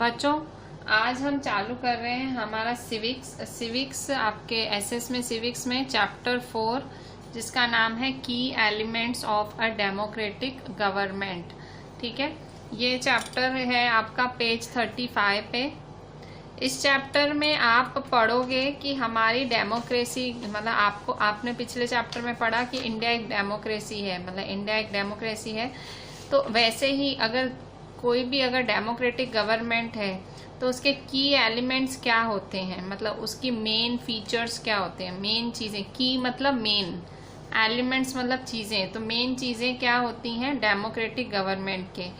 बच्चों आज हम चालू कर रहे हैं हमारा सिविक्स आपके एसएस में सिविक्स में चैप्टर 4 जिसका नाम है की elements of a democratic government. ठीक है, ये चैप्टर है आपका पेज 35 पे। इस चैप्टर में आप पढ़ोगे कि हमारी डेमोक्रेसी मतलब आपने पिछले चैप्टर में पढ़ा कि इंडिया एक डेमोक्रेसी है, मतलब इंडिया एक डेमोक्रेसी है। तो वैसे ही अगर कोई भी अगर डेमोक्रेटिक गवर्नमेंट है तो उसके की एलिमेंट्स क्या होते हैं, मतलब उसकी मेन फीचर्स क्या होते हैं, मेन चीजें। की मतलब मेन, एलिमेंट्स मतलब चीजें। तो मेन चीजें क्या होती हैं डेमोक्रेटिक गवर्नमेंट के,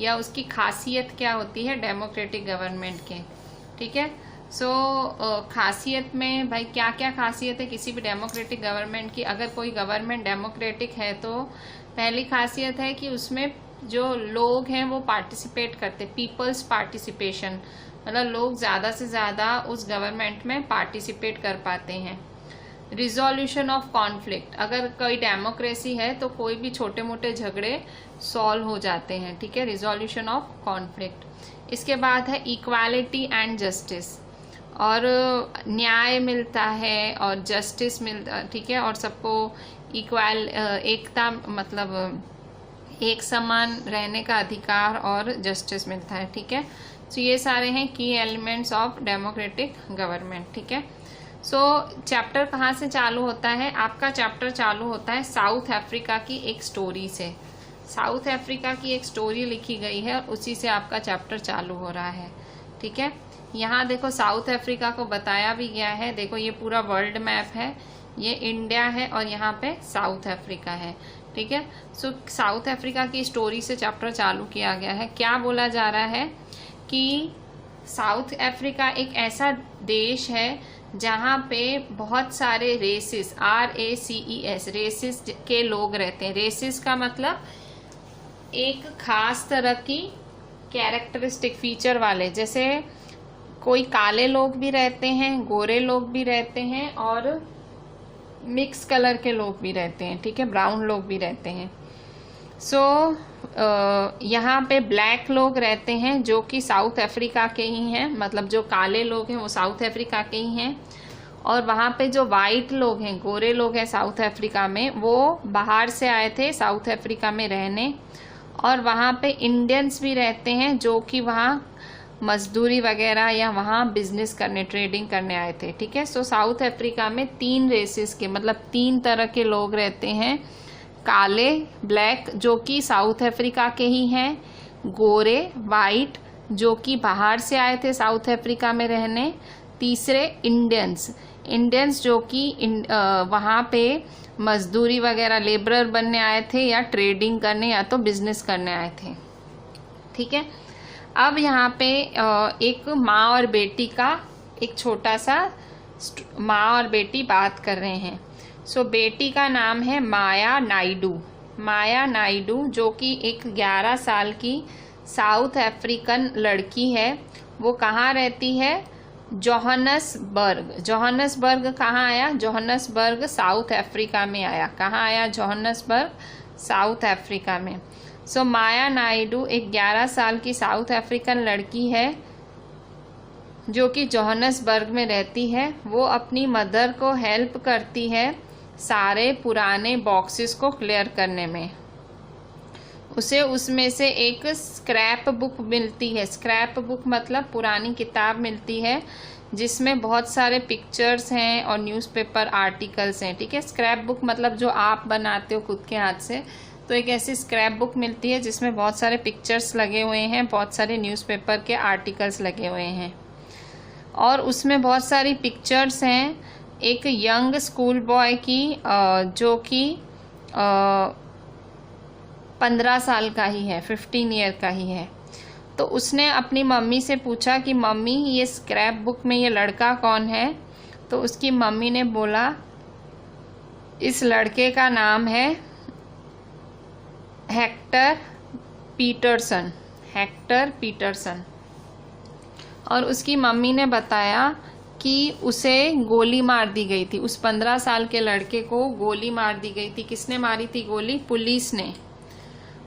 या उसकी खासियत क्या होती है डेमोक्रेटिक गवर्नमेंट के। ठीक है, खासियत में भाई क्या क्या खासियत है किसी भी डेमोक्रेटिक गवर्नमेंट की। अगर कोई गवर्नमेंट डेमोक्रेटिक है तो पहली खासियत है कि उसमें जो लोग हैं वो पार्टिसिपेट करते, पीपल्स पार्टिसिपेशन, मतलब लोग ज़्यादा से ज़्यादा उस गवर्नमेंट में पार्टिसिपेट कर पाते हैं। रिजोल्यूशन ऑफ कॉन्फ्लिक्ट, अगर कोई डेमोक्रेसी है तो कोई भी छोटे मोटे झगड़े सॉल्व हो जाते हैं। ठीक है, रिजोल्यूशन ऑफ कॉन्फ्लिक्ट। इसके बाद है इक्वालिटी एंड जस्टिस, और न्याय मिलता है और जस्टिस मिलता, ठीक है, और सबको इक्वल एकता मतलब एक समान रहने का अधिकार और जस्टिस मिलता है। ठीक है, तो ये सारे हैं की एलिमेंट्स ऑफ डेमोक्रेटिक गवर्नमेंट। ठीक है, चैप्टर कहाँ से चालू होता है? आपका चैप्टर चालू होता है साउथ अफ्रीका की एक स्टोरी से। साउथ अफ्रीका की एक स्टोरी लिखी गई है, उसी से आपका चैप्टर चालू हो रहा है। ठीक है, यहाँ देखो साउथ अफ्रीका को बताया भी गया है। देखो ये पूरा वर्ल्ड मैप है, ये इंडिया है और यहाँ पे साउथ अफ्रीका है। ठीक है, साउथ अफ्रीका की स्टोरी से चैप्टर चालू किया गया है। क्या बोला जा रहा है कि साउथ अफ्रीका एक ऐसा देश है जहाँ पे बहुत सारे रेसिस, RACES, रेसिस के लोग रहते हैं। रेसिस का मतलब एक खास तरह की कैरेक्टरिस्टिक फीचर वाले, जैसे कोई काले लोग भी रहते हैं, गोरे लोग भी रहते हैं और मिक्स कलर के लोग भी रहते हैं। ठीक है, ब्राउन लोग भी रहते हैं। यहाँ पे ब्लैक लोग रहते हैं जो कि साउथ अफ्रीका के ही हैं, मतलब जो काले लोग हैं वो साउथ अफ्रीका के ही हैं। और वहाँ पे जो वाइट लोग हैं, गोरे लोग हैं साउथ अफ्रीका में, वो बाहर से आए थे साउथ अफ्रीका में रहने। और वहाँ पे इंडियंस भी रहते हैं जो कि वहाँ मजदूरी वगैरह या वहाँ बिजनेस करने, ट्रेडिंग करने आए थे। ठीक है, साउथ अफ्रीका में 3 रेसेस के मतलब 3 तरह के लोग रहते हैं। काले, ब्लैक जो कि साउथ अफ्रीका के ही हैं, गोरे, वाइट जो कि बाहर से आए थे साउथ अफ्रीका में रहने। तीसरे इंडियंस जो कि वहाँ पे मजदूरी वगैरह लेबरर बनने आए थे या ट्रेडिंग करने या तो बिजनेस करने आए थे। ठीक है, अब यहाँ पे एक माँ और बेटी का एक छोटा सा माँ और बेटी बात कर रहे हैं। बेटी का नाम है माया नायडू जो कि एक 11 साल की साउथ अफ्रीकन लड़की है। वो कहाँ रहती है? जोहानसबर्ग कहाँ आया? जोहानसबर्ग साउथ अफ्रीका में आया। कहाँ आया? जोहानसबर्ग साउथ अफ्रीका में। माया नायडू एक 11 साल की साउथ अफ्रीकन लड़की है जो कि जोहानसबर्ग में रहती है। वो अपनी मदर को हेल्प करती है सारे पुराने बॉक्सेस को क्लियर करने में। उसे उसमें से एक स्क्रैप बुक मिलती है। स्क्रैप बुक मतलब पुरानी किताब मिलती है जिसमें बहुत सारे पिक्चर्स हैं और न्यूज़पेपर आर्टिकल्स हैं। ठीक है, स्क्रैप बुक मतलब जो आप बनाते हो खुद के हाथ से, तो एक ऐसी स्क्रैप बुक मिलती है जिसमें बहुत सारे पिक्चर्स लगे हुए हैं, बहुत सारे न्यूज़पेपर के आर्टिकल्स लगे हुए हैं। और उसमें बहुत सारी पिक्चर्स हैं एक यंग स्कूल बॉय की जो कि 15 साल का ही है, 15 ईयर का ही है। तो उसने अपनी मम्मी से पूछा कि मम्मी ये स्क्रैप बुक में ये लड़का कौन है? तो उसकी मम्मी ने बोला इस लड़के का नाम है हेक्टर पीटरसन। और उसकी मम्मी ने बताया कि उसे गोली मार दी गई थी। उस 15 साल के लड़के को गोली मार दी गई थी। किसने मारी थी गोली? पुलिस ने।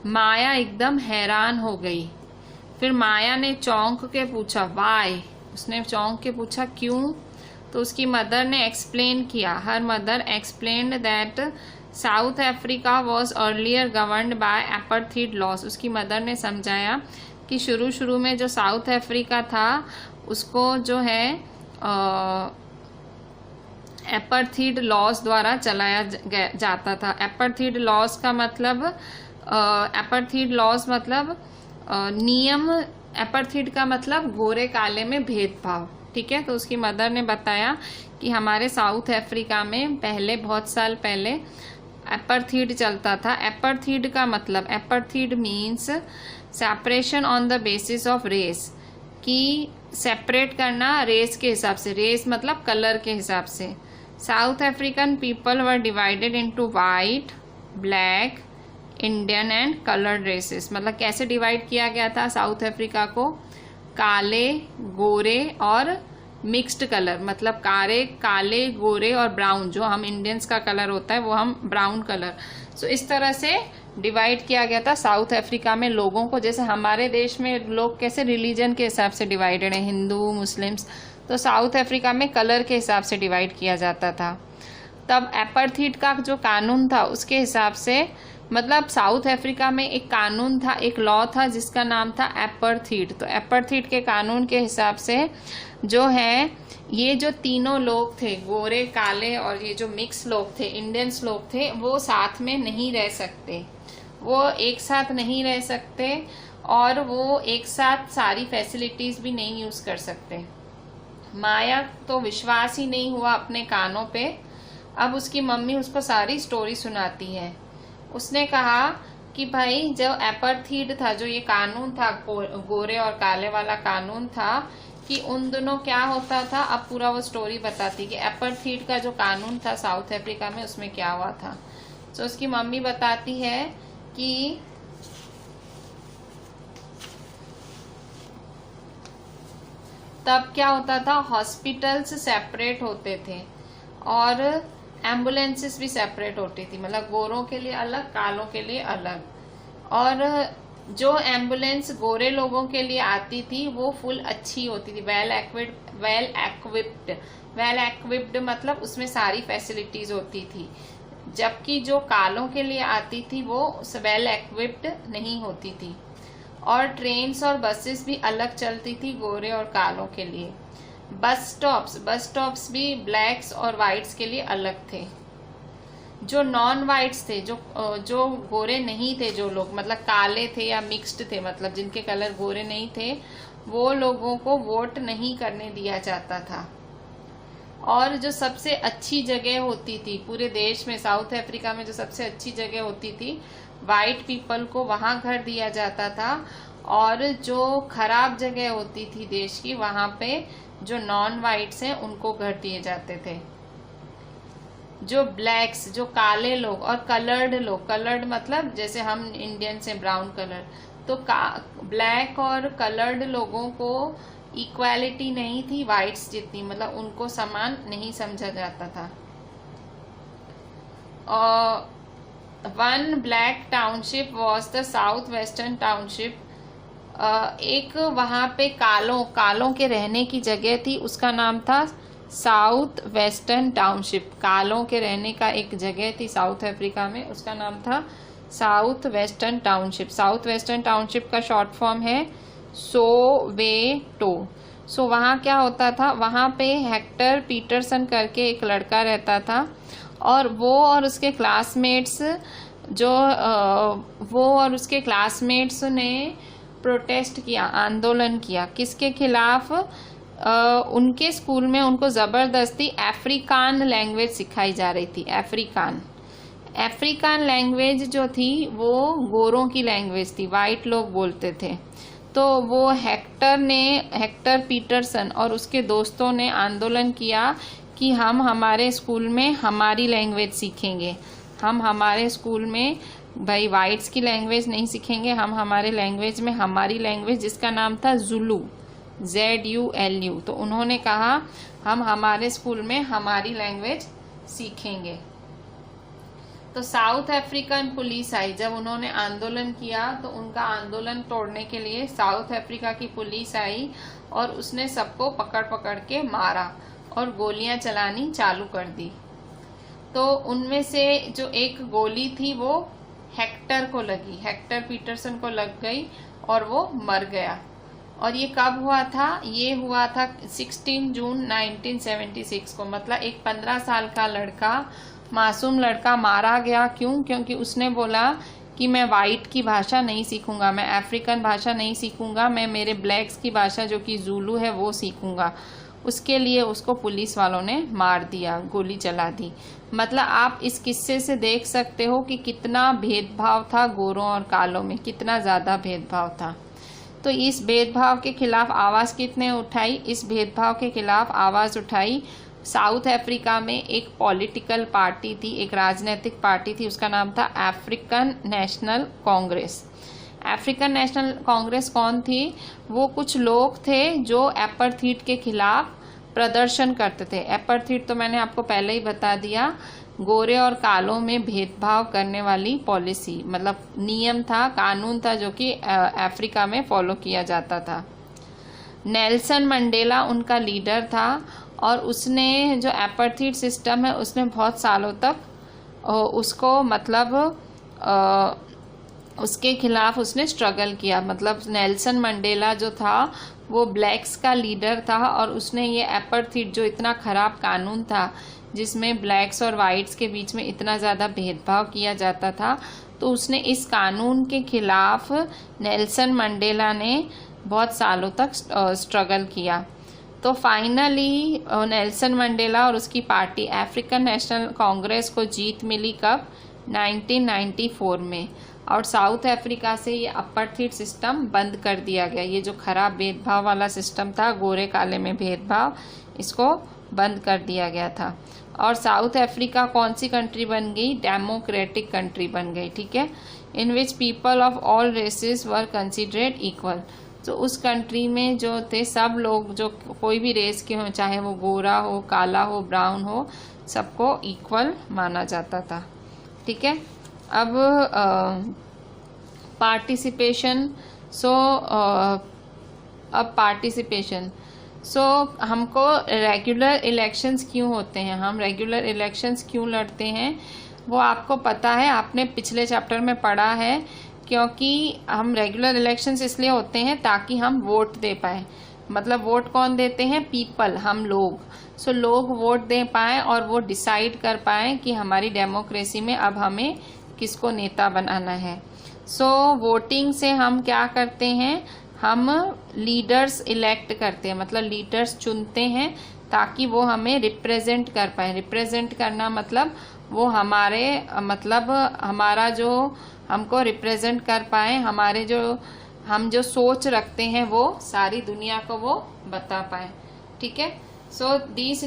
माया एकदम हैरान हो गई। फिर माया ने चौंक के पूछा वाई, उसने चौंक के पूछा क्यों। तो उसकी मदर ने एक्सप्लेन किया, हर mother explained that South Africa was earlier governed by apartheid laws. उसकी मदर ने समझाया कि शुरू में जो साउथ अफ्रीका था उसको जो है एपार्थीड लॉज द्वारा चलाया जाता था। एपार्थीड लॉज का मतलब एपार्थीड लॉज मतलब नियम, एपार्थीड का मतलब गोरे काले में भेदभाव, ठीक है। तो उसकी मदर ने बताया कि हमारे साउथ अफ्रीका में पहले, बहुत साल पहले एपार्थीड चलता था। एपार्थीड का मतलब, apartheid means separation on the basis of race, कि सेपरेट करना रेस के हिसाब से, रेस मतलब कलर के हिसाब से। South African people were divided into white, black, Indian and coloured races. मतलब कैसे डिवाइड किया गया था साउथ अफ्रीका को? काले, गोरे और मिक्स्ड कलर, मतलब काले, गोरे और ब्राउन, जो हम इंडियंस का कलर होता है वो हम ब्राउन कलर। सो इस तरह से डिवाइड किया गया था साउथ अफ्रीका में लोगों को। जैसे हमारे देश में लोग कैसे रिलीजन के हिसाब से डिवाइडेड है, हिंदू, मुस्लिम्स, तो साउथ अफ्रीका में कलर के हिसाब से डिवाइड किया जाता था। तब एपार्थीड का जो कानून था उसके हिसाब से, मतलब साउथ अफ्रीका में एक कानून था, एक लॉ था जिसका नाम था एपार्थीड। तो एपार्थीड के कानून के हिसाब से जो है, ये जो तीनों लोग थे, गोरे, काले और ये जो मिक्स लोग थे, इंडियंस लोग थे, वो साथ में नहीं रह सकते, वो एक साथ नहीं रह सकते और वो एक साथ सारी फैसिलिटीज भी नहीं यूज कर सकते। माया तो विश्वास ही नहीं हुआ अपने कानों पे। अब उसकी मम्मी उसको सारी स्टोरी सुनाती है। उसने कहा कि भाई जब एपार्थीड था, जो ये कानून था गोरे और काले वाला कानून था, कि उन दोनों क्या होता था। अब पूरा वो स्टोरी बताती कि एपार्थीड का जो कानून था साउथ अफ्रीका में उसमें क्या हुआ था। तो उसकी मम्मी बताती है कि तब क्या होता था, हॉस्पिटल्स सेपरेट होते थे और एम्बुलेंसेस भी सेपरेट होती थी, मतलब गोरों के लिए अलग, कालों के लिए अलग। और जो एम्बुलेंस गोरे लोगों के लिए आती थी वो फुल अच्छी होती थी, वेल एक्विप्ड मतलब उसमें सारी फैसिलिटीज होती थी। जबकि जो कालों के लिए आती थी वो वेल एक्विप्ड नहीं होती थी। और ट्रेन्स और बसेस भी अलग चलती थी गोरे और कालों के लिए। बस स्टॉप्स भी ब्लैक्स और वाइट्स के लिए अलग थे। जो नॉन वाइट्स थे, जो गोरे नहीं थे, जो लोग मतलब काले थे या मिक्स्ड थे, मतलब जिनके कलर गोरे नहीं थे, वो लोगों को वोट नहीं करने दिया जाता था। और जो सबसे अच्छी जगह होती थी पूरे देश में, साउथ अफ्रीका में जो सबसे अच्छी जगह होती थी, वाइट पीपल को वहां घर दिया जाता था। और जो खराब जगह होती थी देश की, वहां पे जो नॉन वाइट्स हैं उनको घर दिए जाते थे। जो ब्लैक्स, जो काले लोग और कलर्ड लोग, कलर्ड मतलब जैसे हम इंडियन से ब्राउन कलर, तो ब्लैक और कलर्ड लोगों को इक्वालिटी नहीं थी वाइट्स जितनी, मतलब उनको समान नहीं समझा जाता था। One black township was the south western township. एक वहां पे कालों के रहने की जगह थी, उसका नाम था साउथ वेस्टर्न टाउनशिप। कालों के रहने का एक जगह थी साउथ अफ्रीका में, उसका नाम था south western township. South western township का शॉर्ट फॉर्म है सोवेटो। सो वहाँ क्या होता था, वहाँ पे हेक्टर पीटरसन करके एक लड़का रहता था और वो और उसके क्लासमेट्स ने प्रोटेस्ट किया, आंदोलन किया। किसके खिलाफ? उनके स्कूल में उनको ज़बरदस्ती अफ्रीकान लैंग्वेज सिखाई जा रही थी। अफ्रीकान लैंग्वेज जो थी वो गोरों की लैंग्वेज थी, वाइट लोग बोलते थे। तो वो हेक्टर पीटरसन और उसके दोस्तों ने आंदोलन किया कि हम हमारे स्कूल में हमारी लैंग्वेज सीखेंगे। हम हमारे स्कूल में भाई वाइट्स की लैंग्वेज नहीं सीखेंगे, हम हमारे लैंग्वेज में हमारी लैंग्वेज, जिसका नाम था जुलू, ZULU। तो उन्होंने कहा हम हमारे स्कूल में हमारी लैंग्वेज सीखेंगे। तो साउथ अफ्रीकन पुलिस आई, जब उन्होंने आंदोलन किया तो उनका आंदोलन तोड़ने के लिए साउथ अफ्रीका की पुलिस आई और उसने सबको पकड़ पकड़ के मारा और गोलियां चलानी चालू कर दी। तो उनमें से जो एक गोली थी वो हेक्टर को लगी, हेक्टर पीटरसन को लग गई और वो मर गया। और ये कब हुआ था? ये हुआ था 16 जून 1976 को। मतलब एक 15 साल का लड़का, मासूम लड़का मारा गया। क्यों? क्योंकि उसने बोला कि मैं वाइट की भाषा नहीं सीखूंगा, मैं अफ्रीकन भाषा नहीं सीखूंगा, मैं मेरे ब्लैक्स की भाषा जो कि ज़ूलू है वो सीखूंगा। उसके लिए उसको पुलिस वालों ने मार दिया, गोली चला दी। मतलब आप इस किस्से से देख सकते हो कि कितना भेदभाव था गोरों और कालों में, कितना ज़्यादा भेदभाव था। तो इस भेदभाव के खिलाफ आवाज़ कितने उठाई? इस भेदभाव के खिलाफ आवाज़ उठाई साउथ अफ्रीका में एक पॉलिटिकल पार्टी थी, एक राजनीतिक पार्टी थी, उसका नाम था African national Congress. African national Congress कौन थी? वो कुछ लोग थे जो एपार्थीड के खिलाफ प्रदर्शन करते थे। एपार्थीड तो मैंने आपको पहले ही बता दिया, गोरे और कालों में भेदभाव करने वाली पॉलिसी, मतलब नियम था, कानून था जो कि अफ्रीका में फॉलो किया जाता था। नेल्सन मंडेला उनका लीडर था और उसने जो एपार्थीड सिस्टम है उसने बहुत सालों तक उसको मतलब उसके खिलाफ उसने स्ट्रगल किया। मतलब नेल्सन मंडेला जो था वो ब्लैक्स का लीडर था और उसने ये एपार्थीड जो इतना खराब कानून था जिसमें ब्लैक्स और वाइट्स के बीच में इतना ज़्यादा भेदभाव किया जाता था, तो उसने इस कानून के खिलाफ नेल्सन मंडेला ने बहुत सालों तक स्ट्रगल किया। तो फाइनली नेल्सन मंडेला और उसकी पार्टी अफ्रीकन नेशनल कांग्रेस को जीत मिली कब? 1994 में। और साउथ अफ्रीका से ये अपार्थीड सिस्टम बंद कर दिया गया। ये जो खराब भेदभाव वाला सिस्टम था, गोरे काले में भेदभाव, इसको बंद कर दिया गया था। और साउथ अफ्रीका कौन सी कंट्री बन गई? डेमोक्रेटिक कंट्री बन गई, ठीक है, in which people of all races were considered equal. तो उस कंट्री में जो थे सब लोग, जो कोई भी रेस के हों, चाहे वो गोरा हो, काला हो, ब्राउन हो, सबको इक्वल माना जाता था, ठीक है। अब पार्टिसिपेशन, अब पार्टिसिपेशन हमको रेगुलर इलेक्शंस क्यों होते हैं, हम रेगुलर इलेक्शंस क्यों लड़ते हैं, वो आपको पता है, आपने पिछले चैप्टर में पढ़ा है। क्योंकि हम रेगुलर इलेक्शंस इसलिए होते हैं ताकि हम वोट दे पाए। मतलब वोट कौन देते हैं? पीपल, हम लोग। लोग वोट दे पाए और वो डिसाइड कर पाए कि हमारी डेमोक्रेसी में अब हमें किसको नेता बनाना है। वोटिंग से हम क्या करते हैं? हम लीडर्स इलेक्ट करते हैं, मतलब लीडर्स चुनते हैं ताकि वो हमें रिप्रेजेंट कर पाए। रिप्रेजेंट करना मतलब वो हमारे, मतलब हमारा जो, हमको रिप्रेजेंट कर पाए, हमारे जो, हम जो सोच रखते हैं वो सारी दुनिया को वो बता पाए, ठीक है। These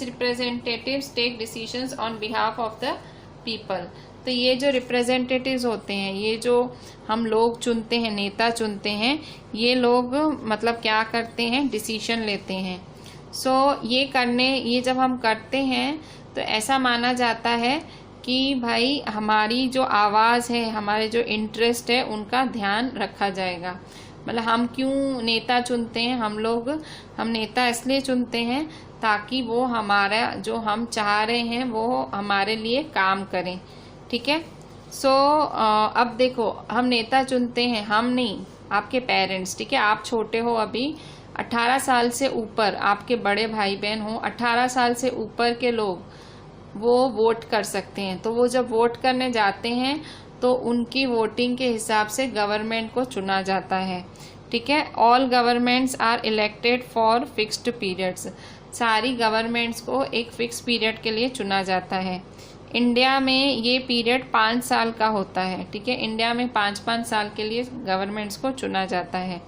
representatives take decisions on behalf of the people. तो ये जो रिप्रेजेंटेटिव्स होते हैं, ये जो हम लोग चुनते हैं, नेता चुनते हैं, ये लोग मतलब क्या करते हैं? डिसीजन लेते हैं। ये जब हम करते हैं तो ऐसा माना जाता है कि भाई हमारी जो आवाज़ है, हमारे जो इंटरेस्ट है, उनका ध्यान रखा जाएगा। मतलब हम क्यों नेता चुनते हैं? हम नेता इसलिए चुनते हैं ताकि वो हमारा जो हम चाह रहे हैं वो हमारे लिए काम करें, ठीक है। अब देखो, हम नेता चुनते हैं, हम नहीं, आपके पेरेंट्स, ठीक है। आप छोटे हो अभी, 18 साल से ऊपर आपके बड़े भाई बहन हो, 18 साल से ऊपर के लोग वो वोट कर सकते हैं। तो वो जब वोट करने जाते हैं तो उनकी वोटिंग के हिसाब से गवर्नमेंट को चुना जाता है, ठीक है। All governments are elected for fixed periods. सारी गवर्नमेंट्स को एक फिक्स पीरियड के लिए चुना जाता है। इंडिया में ये पीरियड 5 साल का होता है, ठीक है। इंडिया में 5-5 साल के लिए गवर्नमेंट्स को चुना जाता है।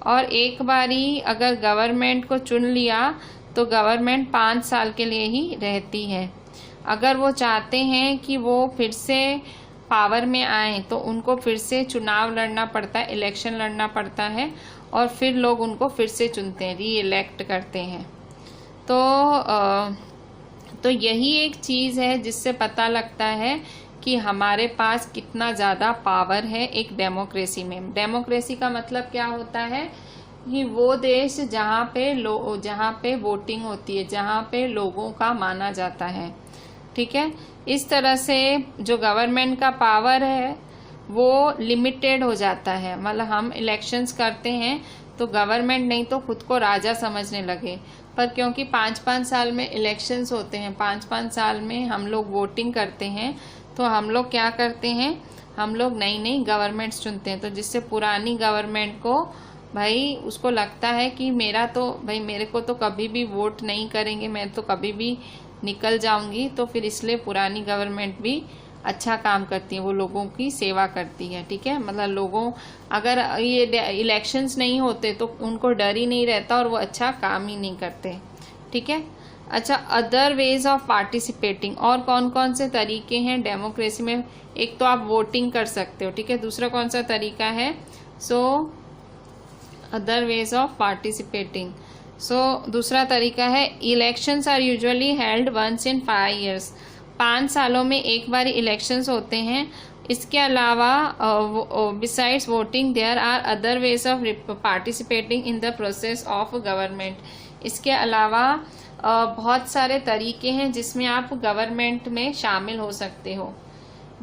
और एक बारी अगर गवर्नमेंट को चुन लिया तो गवर्नमेंट 5 साल के लिए ही रहती है। अगर वो चाहते हैं कि वो फिर से पावर में आए तो उनको फिर से चुनाव लड़ना पड़ता है, इलेक्शन लड़ना पड़ता है, और फिर लोग उनको फिर से चुनते हैं, री इलेक्ट करते हैं। तो यही एक चीज़ है जिससे पता लगता है कि हमारे पास कितना ज़्यादा पावर है एक डेमोक्रेसी में। डेमोक्रेसी का मतलब क्या होता है कि वो देश जहाँ पे वोटिंग होती है, जहाँ पे लोगों का माना जाता है। ठीक है, इस तरह से जो गवर्नमेंट का पावर है वो लिमिटेड हो जाता है। मतलब हम इलेक्शंस करते हैं तो गवर्नमेंट नहीं तो खुद को राजा समझने लगे, पर क्योंकि 5-5 साल में इलेक्शंस होते हैं, 5-5 साल में हम लोग वोटिंग करते हैं, तो हम लोग क्या करते हैं, हम लोग नई नई गवर्नमेंट्स चुनते हैं। तो जिससे पुरानी गवर्नमेंट को भाई उसको लगता है कि मेरे को तो कभी भी वोट नहीं करेंगे, मैं तो कभी भी निकल जाऊंगी, तो फिर इसलिए पुरानी गवर्नमेंट भी अच्छा काम करती है, वो लोगों की सेवा करती है। ठीक है, मतलब लोगों अगर ये इलेक्शंस नहीं होते तो उनको डर ही नहीं रहता और वो अच्छा काम ही नहीं करते। ठीक है, अच्छा, अदर वेज ऑफ पार्टिसिपेटिंग, और कौन कौन से तरीके हैं डेमोक्रेसी में। एक तो आप वोटिंग कर सकते हो। ठीक है, दूसरा कौन सा तरीका है, अदर वेज ऑफ पार्टिसिपेटिंग। दूसरा तरीका है elections are usually held once in 5 years, 5 सालों में एक बार इलेक्शंस होते हैं। इसके अलावा besides voting there are other ways of participating in the process of government. इसके अलावा बहुत सारे तरीके हैं जिसमें आप गवर्नमेंट में शामिल हो सकते हो।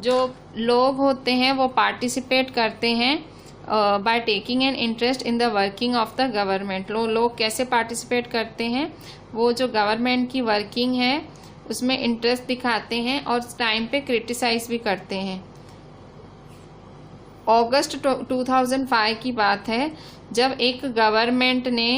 जो लोग होते हैं वो पार्टिसिपेट करते हैं by taking an interest in the working of the government. लोग कैसे पार्टिसिपेट करते हैं, वो जो गवर्नमेंट की वर्किंग है उसमें इंटरेस्ट दिखाते हैं और टाइम पे क्रिटिसाइज भी करते हैं। अगस्त 2005 की बात है जब एक गवर्नमेंट ने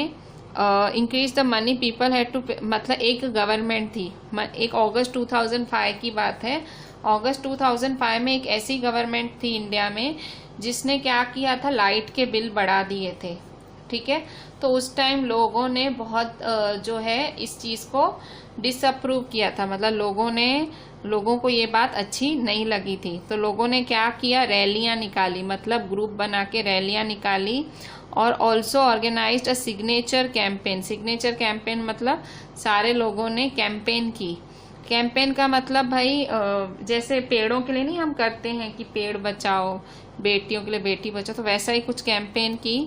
increase the money people had to, मतलब एक गवर्नमेंट थी, एक अगस्त 2005 की बात है। अगस्त 2005 में एक ऐसी गवर्नमेंट थी इंडिया में जिसने क्या किया था, लाइट के बिल बढ़ा दिए थे। ठीक है, तो उस टाइम लोगों ने बहुत जो है इस चीज़ को डिसअप्रूव किया था, मतलब लोगों को ये बात अच्छी नहीं लगी थी। तो लोगों ने क्या किया, रैलियां निकाली, मतलब ग्रुप बना के रैलियां निकाली, और also organised a signature campaign. Signature campaign मतलब सारे लोगों ने कैंपेन की। कैंपेन का मतलब भाई जैसे पेड़ों के लिए नहीं हम करते हैं कि पेड़ बचाओ, बेटियों के लिए बेटी बचाओ, तो वैसा ही कुछ कैंपेन की।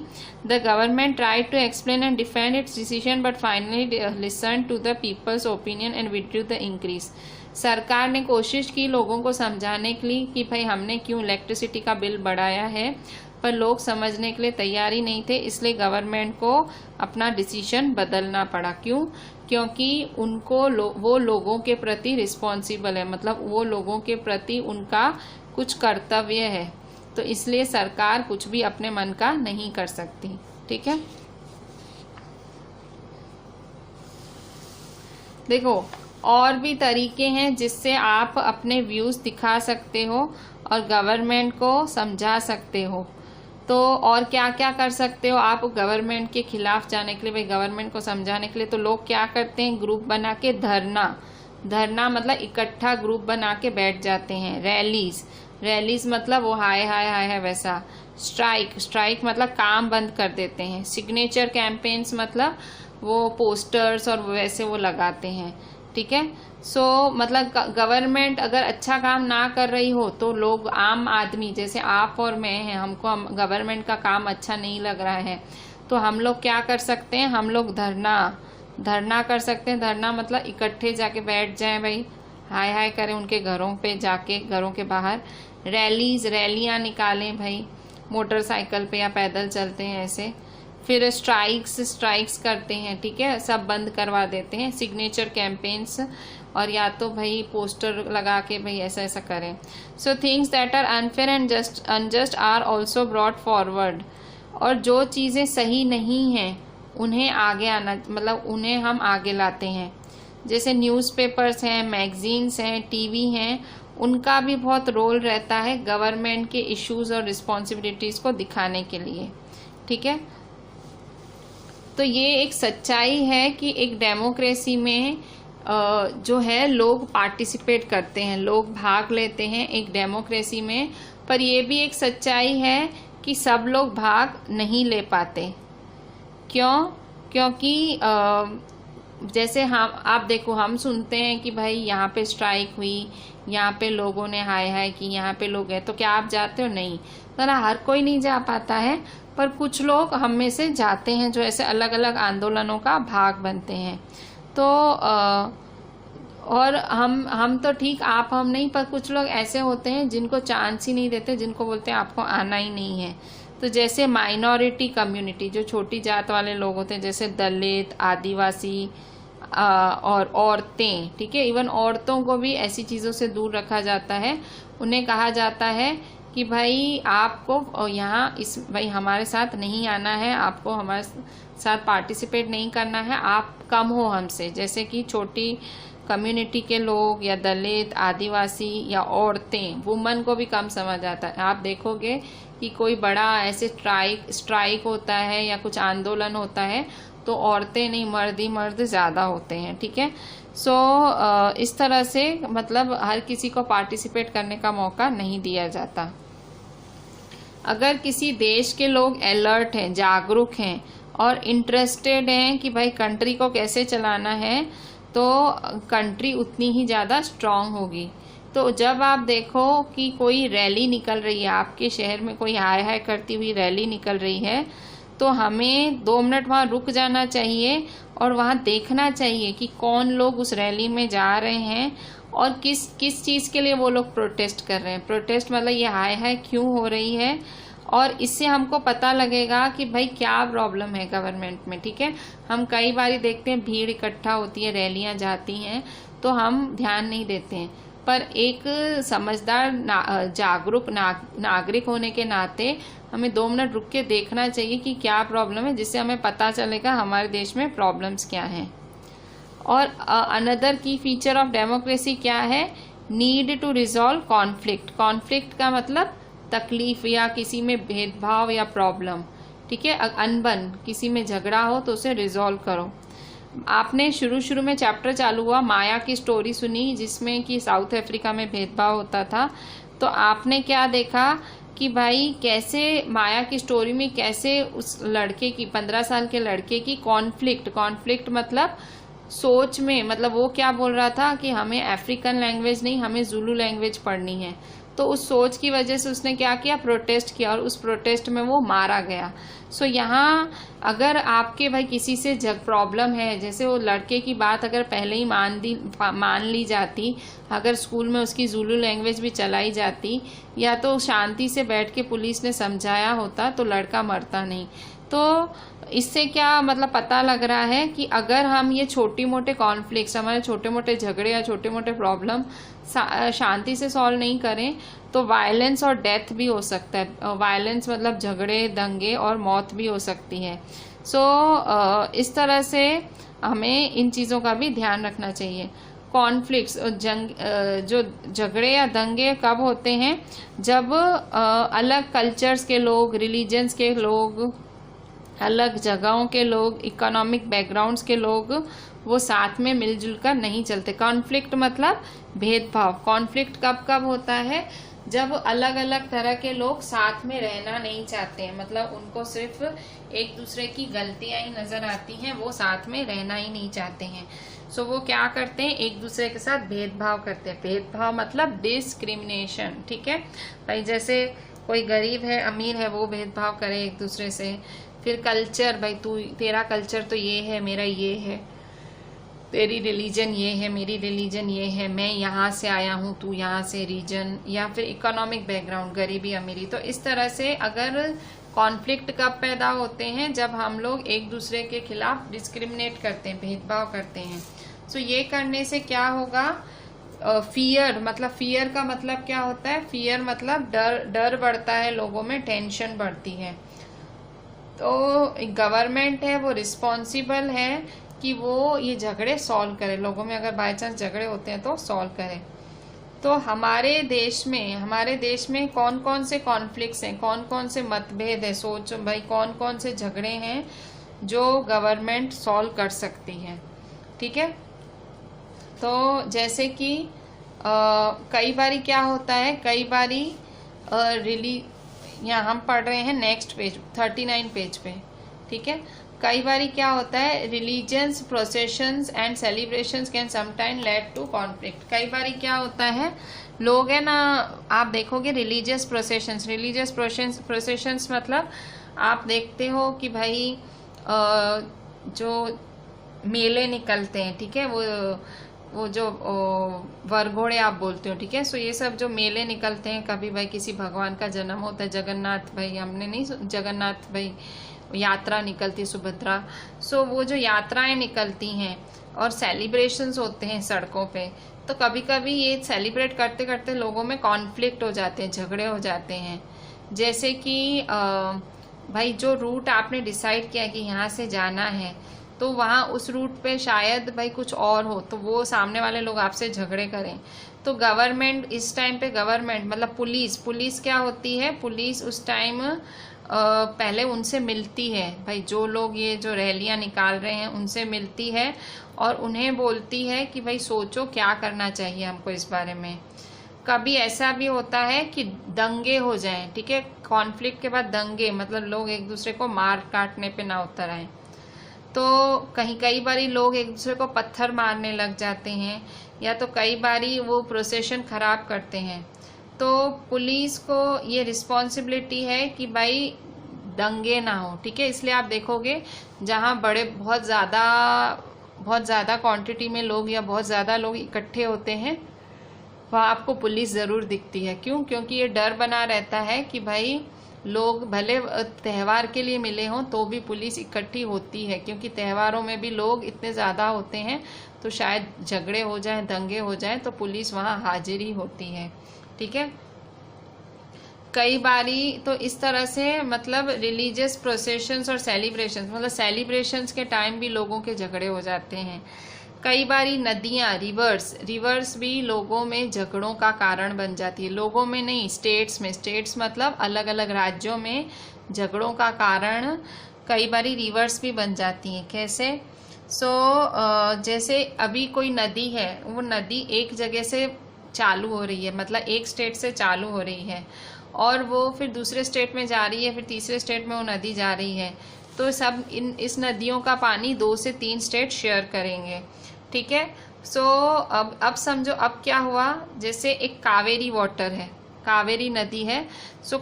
The government try to explain and defend its decision but finally listen to the people's opinion and withdrew the increase. सरकार ने कोशिश की लोगों को समझाने के लिए कि भाई हमने क्यों इलेक्ट्रिसिटी का बिल बढ़ाया है, पर लोग समझने के लिए तैयार ही नहीं थे, इसलिए गवर्नमेंट को अपना डिसीजन बदलना पड़ा। क्यों? क्योंकि उनको वो लोगों के प्रति रिस्पॉन्सिबल है, मतलब वो लोगों के प्रति उनका कुछ कर्तव्य है, तो इसलिए सरकार कुछ भी अपने मन का नहीं कर सकती। ठीक है, देखो और भी तरीके हैं जिससे आप अपने व्यूज दिखा सकते हो और गवर्नमेंट को समझा सकते हो। तो और क्या क्या कर सकते हो आप गवर्नमेंट के खिलाफ जाने के लिए, भाई गवर्नमेंट को समझाने के लिए। तो लोग क्या करते हैं, ग्रुप बना के धरना मतलब इकट्ठा ग्रुप बना के बैठ जाते हैं। रैलीज मतलब वो हाय हाय हाय है वैसा। स्ट्राइक मतलब काम बंद कर देते हैं। सिग्नेचर कैंपेन्स मतलब वो पोस्टर्स और वैसे वो लगाते हैं। ठीक है, मतलब गवर्नमेंट अगर अच्छा काम ना कर रही हो तो लोग, आम आदमी जैसे आप और मैं हैं, हमको गवर्नमेंट का काम अच्छा नहीं लग रहा है, तो हम लोग क्या कर सकते हैं, हम लोग धरना कर सकते हैं। धरना मतलब इकट्ठे जाके बैठ जाएं, भाई हाय हाय करें उनके घरों पे जाके, घरों के बाहर। रैलियां निकालें भाई, मोटरसाइकिल पे या पैदल चलते हैं ऐसे। फिर स्ट्राइक्स करते हैं। ठीक है, सब बंद करवा देते हैं। सिग्नेचर कैंपेन्स, और या तो भाई पोस्टर लगा के भाई ऐसा ऐसा करें। So things that are unfair and unjust are also brought forward. और जो चीज़ें सही नहीं हैं उन्हें आगे आना, मतलब उन्हें हम आगे लाते हैं। जैसे न्यूज़पेपर्स हैं, मैगजीन्स हैं, टीवी हैं, उनका भी बहुत रोल रहता है गवर्नमेंट के इश्यूज और रिस्पॉन्सिबिलिटीज़ को दिखाने के लिए। ठीक है, तो ये एक सच्चाई है कि एक डेमोक्रेसी में जो है लोग पार्टिसिपेट करते हैं, लोग भाग लेते हैं एक डेमोक्रेसी में। पर ये भी एक सच्चाई है कि सब लोग भाग नहीं ले पाते। क्यों? क्योंकि जैसे आप देखो, हम सुनते हैं कि भाई यहाँ पे स्ट्राइक हुई, यहाँ पे लोगों ने हाय हाय की, यहाँ पे लोग हैं, तो क्या आप जाते हो? नहीं, तो हर कोई नहीं जा पाता है, पर कुछ लोग हम में से जाते हैं जो ऐसे अलग अलग आंदोलनों का भाग बनते हैं। तो और हम तो ठीक, आप हम नहीं, पर कुछ लोग ऐसे होते हैं जिनको चांस ही नहीं देते, जिनको बोलते हैं आपको आना ही नहीं है। तो जैसे माइनॉरिटी कम्युनिटी, जो छोटी जात वाले लोग होते हैं, जैसे दलित, आदिवासी और औरतें, ठीक है, इवन औरतों को भी ऐसी चीज़ों से दूर रखा जाता है। उन्हें कहा जाता है कि भाई आपको यहाँ भाई हमारे साथ नहीं आना है, आपको हमारे साथ पार्टिसिपेट नहीं करना है, आप कम हो हमसे। जैसे कि छोटी कम्युनिटी के लोग या दलित, आदिवासी या औरतें, वुमन को भी कम समझ आता है। आप देखोगे कि कोई बड़ा ऐसे स्ट्राइक होता है या कुछ आंदोलन होता है तो औरतें नहीं, मर्द ही मर्द ज़्यादा होते हैं, ठीक है। सो इस तरह से मतलब हर किसी को पार्टिसिपेट करने का मौका नहीं दिया जाता। अगर किसी देश के लोग अलर्ट हैं, जागरूक हैं और इंटरेस्टेड हैं कि भाई कंट्री को कैसे चलाना है, तो कंट्री उतनी ही ज़्यादा स्ट्रांग होगी। तो जब आप देखो कि कोई रैली निकल रही है, आपके शहर में कोई हाय हाय करती हुई रैली निकल रही है, तो हमें 2 मिनट वहाँ रुक जाना चाहिए और वहाँ देखना चाहिए कि कौन लोग उस रैली में जा रहे हैं और किस चीज़ के लिए वो लोग प्रोटेस्ट कर रहे हैं। प्रोटेस्ट मतलब ये हाय हाय क्यों हो रही है, और इससे हमको पता लगेगा कि भाई क्या प्रॉब्लम है गवर्नमेंट में, ठीक है। हम कई बार देखते हैं भीड़ इकट्ठा होती है, रैलियां जाती हैं, तो हम ध्यान नहीं देते हैं, पर एक समझदार जागरूक नागरिक होने के नाते हमें 2 मिनट रुक के देखना चाहिए कि क्या प्रॉब्लम है, जिससे हमें पता चलेगा हमारे देश में प्रॉब्लम्स क्या हैं। और अनदर की फीचर ऑफ डेमोक्रेसी क्या है? Need to resolve conflict. Conflict का मतलब तकलीफ या किसी में भेदभाव या प्रॉब्लम, ठीक है, अनबन, किसी में झगड़ा हो तो उसे रिजॉल्व करो। आपने शुरू में चैप्टर चालू हुआ, माया की स्टोरी सुनी जिसमें कि साउथ अफ्रीका में भेदभाव होता था। तो आपने क्या देखा कि भाई कैसे माया की स्टोरी में कैसे उस लड़के की, 15 साल के लड़के की कॉन्फ्लिक्ट मतलब सोच में, मतलब वो क्या बोल रहा था कि हमें अफ्रीकन लैंग्वेज नहीं, हमें जुलू लैंग्वेज पढ़नी है। तो उस सोच की वजह से उसने क्या किया, प्रोटेस्ट किया, और उस प्रोटेस्ट में वो मारा गया। सो यहाँ अगर आपके भाई किसी से प्रॉब्लम है, जैसे वो लड़के की बात अगर पहले ही मान ली जाती, अगर स्कूल में उसकी जुलू लैंग्वेज भी चलाई जाती, या तो शांति से बैठ के पुलिस ने समझाया होता, तो लड़का मरता नहीं। तो इससे क्या मतलब पता लग रहा है कि अगर हम ये छोटी मोटे कॉन्फ्लिक्ट्स, हमारे छोटे मोटे झगड़े या छोटे मोटे प्रॉब्लम शांति से सॉल्व नहीं करें, तो वायलेंस और डेथ भी हो सकता है। वायलेंस मतलब झगड़े, दंगे और मौत भी हो सकती है। सो इस तरह से हमें इन चीज़ों का भी ध्यान रखना चाहिए। कॉन्फ्लिक्ट्स, जो झगड़े या दंगे कब होते हैं? जब अलग कल्चर्स के लोग, रिलीजन्स के लोग, अलग जगहों के लोग, इकोनॉमिक बैकग्राउंड्स के लोग वो साथ में मिलजुल कर नहीं चलते। कॉन्फ्लिक्ट मतलब भेदभाव। कॉन्फ्लिक्ट कब होता है? जब अलग अलग तरह के लोग साथ में रहना नहीं चाहते हैं, मतलब उनको सिर्फ एक दूसरे की गलतियां ही नजर आती हैं, वो साथ में रहना ही नहीं चाहते हैं। सो वो क्या करते हैं? एक दूसरे के साथ भेदभाव करते हैं। भेदभाव मतलब डिस्क्रिमिनेशन, ठीक है भाई। जैसे कोई गरीब है, अमीर है, वो भेदभाव करे एक दूसरे से। फिर कल्चर, भाई तेरा कल्चर तो ये है, मेरा ये है, तेरी रिलीजन ये है, मेरी रिलीजन ये है, मैं यहाँ से आया हूँ, तू यहाँ से, रीजन, या फिर इकोनॉमिक बैकग्राउंड, गरीबी अमीरी। तो इस तरह से अगर कॉन्फ्लिक्ट कब पैदा होते हैं? जब हम लोग एक दूसरे के खिलाफ डिस्क्रिमिनेट करते हैं, भेदभाव करते हैं। सो ये करने से क्या होगा? फियर, मतलब फियर का मतलब क्या होता है? फियर मतलब डर बढ़ता है लोगों में, टेंशन बढ़ती है। तो गवर्नमेंट है वो रिस्पॉन्सिबल है कि वो ये झगड़े सॉल्व करे, लोगों में अगर बाय चांस झगड़े होते हैं तो सॉल्व करे। तो हमारे देश में कौन कौन से कॉन्फ्लिक्ट्स हैं, कौन कौन से मतभेद है, सोचो भाई, कौन कौन से झगड़े हैं जो गवर्नमेंट सॉल्व कर सकती है, ठीक है। तो जैसे कि कई बारी क्या होता है, कई बारी यहाँ हम पढ़ रहे हैं नेक्स्ट पेज 39 पेज पे, ठीक है। कई बारी क्या होता है, religions processions and celebrations can sometime lead to conflict. कई बारी क्या होता है, लोग है ना, आप देखोगे रिलीजियस प्रोसेशंस मतलब आप देखते हो कि भाई जो मेले निकलते हैं, ठीक है, वो जो वरघोड़े आप बोलते हो, ठीक है। सो ये सब जो मेले निकलते हैं, कभी भाई किसी भगवान का जन्म होता है, जगन्नाथ भाई, हमने नहीं, जगन्नाथ भाई यात्रा निकलती है, सुभद्रा। सो वो जो यात्राएं निकलती हैं और सेलिब्रेशंस होते हैं सड़कों पे, तो कभी कभी ये सेलिब्रेट करते करते लोगों में कॉन्फ्लिक्ट हो जाते हैं, झगड़े हो जाते हैं। जैसे कि भाई जो रूट आपने डिसाइड किया कि यहाँ से जाना है, तो वहाँ उस रूट पे शायद भाई कुछ और हो, तो वो सामने वाले लोग आपसे झगड़े करें। तो गवर्नमेंट इस टाइम पे, गवर्नमेंट मतलब पुलिस क्या होती है, पुलिस उस टाइम पहले उनसे मिलती है, भाई जो लोग ये जो रैलियां निकाल रहे हैं उनसे मिलती है और उन्हें बोलती है कि भाई सोचो क्या करना चाहिए हमको इस बारे में। कभी ऐसा भी होता है कि दंगे हो जाएं, ठीक है, कॉन्फ्लिक्ट के बाद दंगे, मतलब लोग एक दूसरे को मार काटने पे ना उतर आए। तो कई बारी लोग एक दूसरे को पत्थर मारने लग जाते हैं, या तो कई बारी वो प्रोसेशन खराब करते हैं। तो पुलिस को ये रिस्पॉन्सिबिलिटी है कि भाई दंगे ना हो, ठीक है। इसलिए आप देखोगे जहाँ बहुत ज़्यादा क्वांटिटी में लोग या बहुत ज़्यादा लोग इकट्ठे होते हैं, वहाँ आपको पुलिस ज़रूर दिखती है। क्यों? क्योंकि ये डर बना रहता है कि भाई लोग भले त्यौहार के लिए मिले हों तो भी पुलिस इकट्ठी होती है, क्योंकि त्योहारों में भी लोग इतने ज़्यादा होते हैं तो शायद झगड़े हो जाएं, दंगे हो जाएं, तो पुलिस वहाँ हाजिरी होती है, ठीक है। कई बारी तो इस तरह से मतलब रिलीजियस प्रोसेशंस और सेलिब्रेशंस, मतलब सेलिब्रेशंस के टाइम भी लोगों के झगड़े हो जाते हैं। कई बारी नदियाँ, रिवर्स भी लोगों में झगड़ों का कारण बन जाती है। लोगों में नहीं, स्टेट्स मतलब अलग अलग राज्यों में झगड़ों का कारण कई बारी रिवर्स भी बन जाती हैं। कैसे? जैसे अभी कोई नदी है, वो नदी एक जगह से चालू हो रही है, मतलब एक स्टेट से चालू हो रही है और वो फिर दूसरे स्टेट में जा रही है, फिर तीसरे स्टेट में वो नदी जा रही है, तो सब इस नदियों का पानी 2 से 3 स्टेट शेयर करेंगे, ठीक है। अब समझो अब क्या हुआ, जैसे एक कावेरी वाटर है, कावेरी नदी है।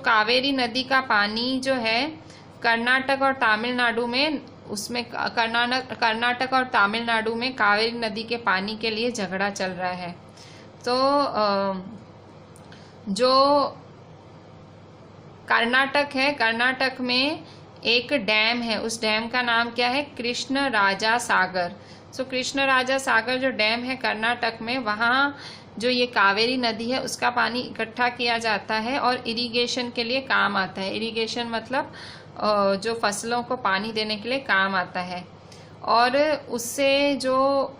कावेरी नदी का पानी जो है कर्नाटक और तमिलनाडु में, उसमें कर्नाटक और तमिलनाडु में कावेरी नदी के पानी के लिए झगड़ा चल रहा है। तो जो कर्नाटक है, कर्नाटक में एक डैम है, उस डैम का नाम क्या है, कृष्ण राजा सागर। कृष्ण राजा सागर जो डैम है कर्नाटक में, वहाँ जो ये कावेरी नदी है उसका पानी इकट्ठा किया जाता है और इरिगेशन के लिए काम आता है। इरिगेशन मतलब जो फसलों को पानी देने के लिए काम आता है। और उससे जो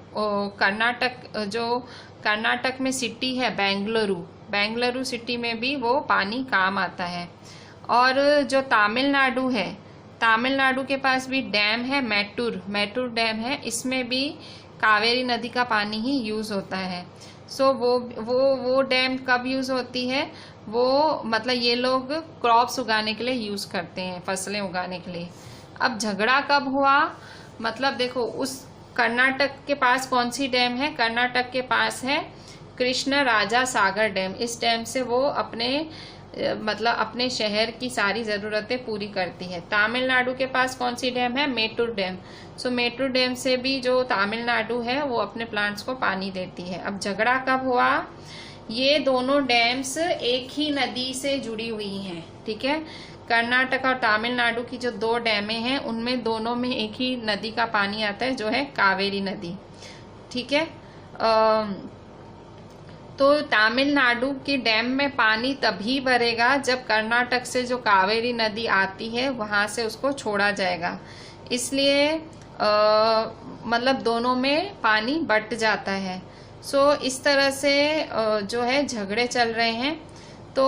कर्नाटक में सिटी है बेंगलुरु सिटी में भी वो पानी काम आता है। और जो तमिलनाडु है, तमिलनाडु के पास भी डैम है, मैटूर डैम है, इसमें भी कावेरी नदी का पानी ही यूज़ होता है। वो डैम कब यूज़ होती है, वो मतलब ये लोग क्रॉप्स उगाने के लिए यूज़ करते हैं, फसलें उगाने के लिए। अब झगड़ा कब हुआ, मतलब देखो उस कर्नाटक के पास कौन सी डैम है, कर्नाटक के पास है कृष्ण राजा सागर डैम। इस डैम से वो अपने शहर की सारी ज़रूरतें पूरी करती है। तमिलनाडु के पास कौन सी डैम है, मेटूर डैम। मेटूर डैम से भी जो तमिलनाडु है वो अपने प्लांट्स को पानी देती है। अब झगड़ा कब हुआ, ये दोनों डैम्स एक ही नदी से जुड़ी हुई हैं, ठीक है। कर्नाटक और तमिलनाडु की जो 2 डैमें हैं उनमें दोनों में एक ही नदी का पानी आता है, जो है कावेरी नदी, ठीक है। तो तमिलनाडु के डैम में पानी तभी भरेगा जब कर्नाटक से जो कावेरी नदी आती है वहां से उसको छोड़ा जाएगा। इसलिए मतलब दोनों में पानी बट जाता है। इस तरह से जो है झगड़े चल रहे हैं। तो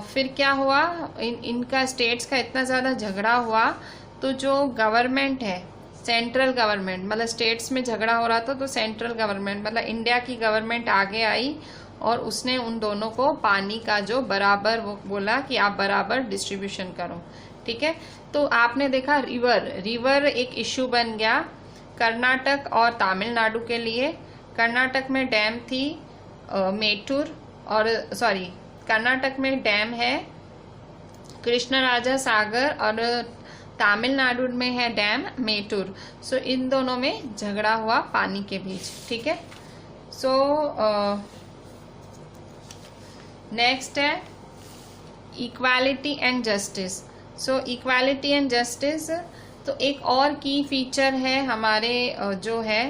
फिर क्या हुआ, इनका स्टेट्स का इतना ज़्यादा झगड़ा हुआ, तो जो गवर्नमेंट है, सेंट्रल गवर्नमेंट, मतलब स्टेट्स में झगड़ा हो रहा था तो सेंट्रल गवर्नमेंट मतलब इंडिया की गवर्नमेंट आगे आई और उसने उन दोनों को पानी का जो बराबर, वो बोला कि आप बराबर डिस्ट्रीब्यूशन करो, ठीक है। तो आपने देखा रिवर एक इश्यू बन गया कर्नाटक और तमिलनाडु के लिए। कर्नाटक में डैम थी मेटूर, और सॉरी कर्नाटक में डैम है कृष्णराजा सागर और तमिलनाडु में है डैम मेटूर। सो इन दोनों में झगड़ा हुआ पानी के बीच, ठीक है। सो नेक्स्ट है equality and justice. So equality and justice, तो एक और की फीचर है हमारे जो है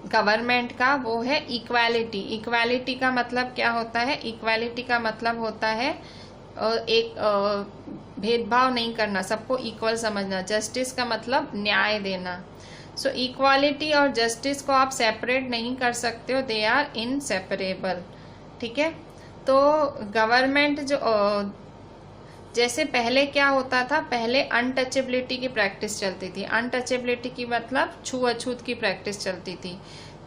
गवर्नमेंट का, वो है इक्वालिटी। इक्वालिटी का मतलब क्या होता है? इक्वालिटी का मतलब होता है एक भेदभाव नहीं करना, सबको इक्वल समझना। जस्टिस का मतलब न्याय देना। सो इक्वालिटी और जस्टिस को आप सेपरेट नहीं कर सकते हो, दे आर इनसेपरेबल, ठीक है। तो गवर्नमेंट जो जैसे पहले क्या होता था, पहले अनटचेबिलिटी की प्रैक्टिस चलती थी। अनटचेबिलिटी की मतलब छूअछूत की प्रैक्टिस चलती थी।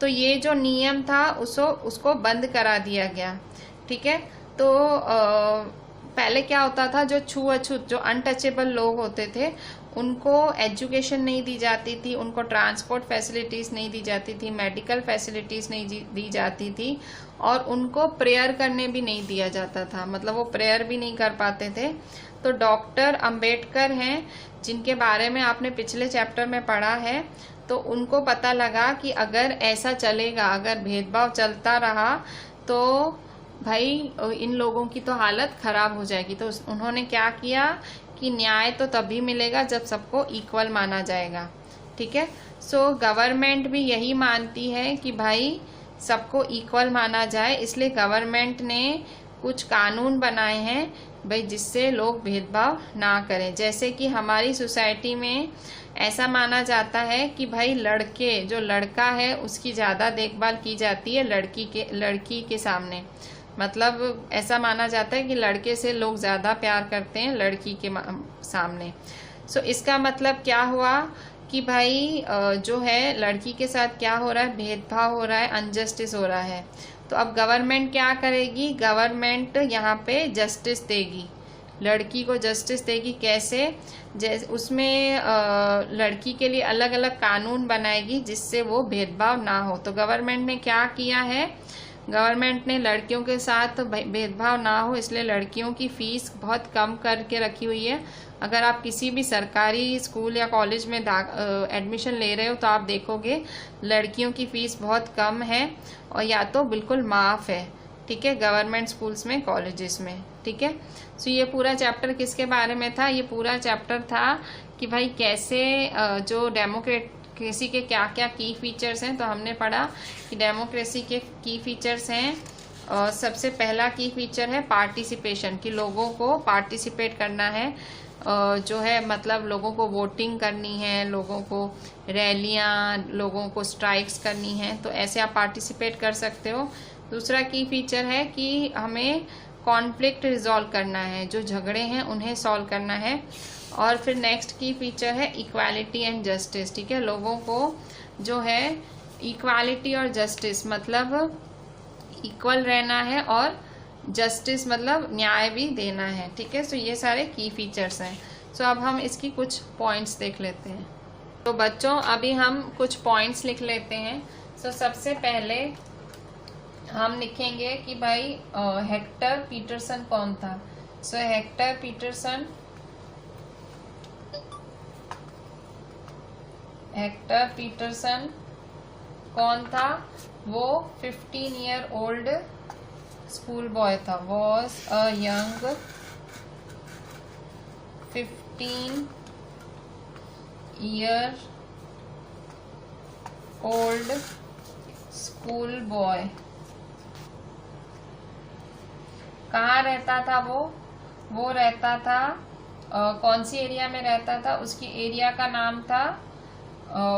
तो ये जो नियम था उसको बंद करा दिया गया, ठीक है। तो पहले क्या होता था, जो छूअछूत जो अनटचेबल लोग होते थे उनको एजुकेशन नहीं दी जाती थी, उनको ट्रांसपोर्ट फैसिलिटीज नहीं दी जाती थी, मेडिकल फैसिलिटीज नहीं दी जाती थी, और उनको प्रेयर करने भी नहीं दिया जाता था, मतलब वो प्रेयर भी नहीं कर पाते थे। तो डॉक्टर अंबेडकर हैं जिनके बारे में आपने पिछले चैप्टर में पढ़ा है, तो उनको पता लगा कि अगर ऐसा चलेगा, अगर भेदभाव चलता रहा तो भाई इन लोगों की तो हालत खराब हो जाएगी। तो उन्होंने क्या किया कि न्याय तो तभी मिलेगा जब सबको इक्वल माना जाएगा, ठीक है। सो गवर्नमेंट भी यही मानती है कि भाई सबको इक्वल माना जाए, इसलिए गवर्नमेंट ने कुछ कानून बनाए हैं भाई जिससे लोग भेदभाव ना करें। जैसे कि हमारी सोसाइटी में ऐसा माना जाता है कि भाई जो लड़का है उसकी ज़्यादा देखभाल की जाती है लड़की के सामने। मतलब ऐसा माना जाता है कि लड़के से लोग ज़्यादा प्यार करते हैं लड़की के सामने। सो इसका मतलब क्या हुआ कि भाई जो है लड़की के साथ क्या हो रहा है, भेदभाव हो रहा है, अनजस्टिस हो रहा है। तो अब गवर्नमेंट क्या करेगी, गवर्नमेंट यहाँ पे जस्टिस देगी, लड़की को जस्टिस देगी। कैसे? जैसे उसमें लड़की के लिए अलग अलग कानून बनाएगी जिससे वो भेदभाव ना हो। तो गवर्नमेंट ने क्या किया है, गवर्नमेंट ने लड़कियों के साथ भेदभाव ना हो इसलिए लड़कियों की फीस बहुत कम करके रखी हुई है। अगर आप किसी भी सरकारी स्कूल या कॉलेज में एडमिशन ले रहे हो तो आप देखोगे लड़कियों की फीस बहुत कम है और या तो बिल्कुल माफ़ है, ठीक है, गवर्नमेंट स्कूल्स में, कॉलेजेस में, ठीक है। सो ये पूरा चैप्टर किसके बारे में था? ये पूरा चैप्टर था कि भाई कैसे जो डेमोक्रेसी के क्या क्या की फीचर्स हैं। तो हमने पढ़ा कि डेमोक्रेसी के की फीचर्स हैं, सबसे पहला की फीचर है पार्टिसिपेशन, कि लोगों को पार्टिसिपेट करना है, जो है मतलब लोगों को वोटिंग करनी है, लोगों को रैलियां, लोगों को स्ट्राइक्स करनी है, तो ऐसे आप पार्टिसिपेट कर सकते हो। दूसरा की फीचर है कि हमें कॉन्फ्लिक्ट रिजॉल्व करना है, जो झगड़े हैं उन्हें सॉल्व करना है। और फिर नेक्स्ट की फीचर है इक्वालिटी एंड जस्टिस, ठीक है, लोगों को जो है इक्वालिटी और जस्टिस मतलब इक्वल रहना है और जस्टिस मतलब न्याय भी देना है, ठीक है। सो ये सारे की फीचर्स हैं। सो अब हम इसकी कुछ पॉइंट्स देख लेते हैं। तो बच्चों अभी हम कुछ पॉइंट्स लिख लेते हैं। सो सबसे पहले हम लिखेंगे कि भाई हेक्टर पीटरसन कौन था। सो हेक्टर पीटरसन कौन था? वो 15 ईयर ओल्ड स्कूल बॉय था, was a young 15 year old school boy. कहाँ रहता था वो रहता था कौन सी एरिया में रहता था? उसकी एरिया का नाम था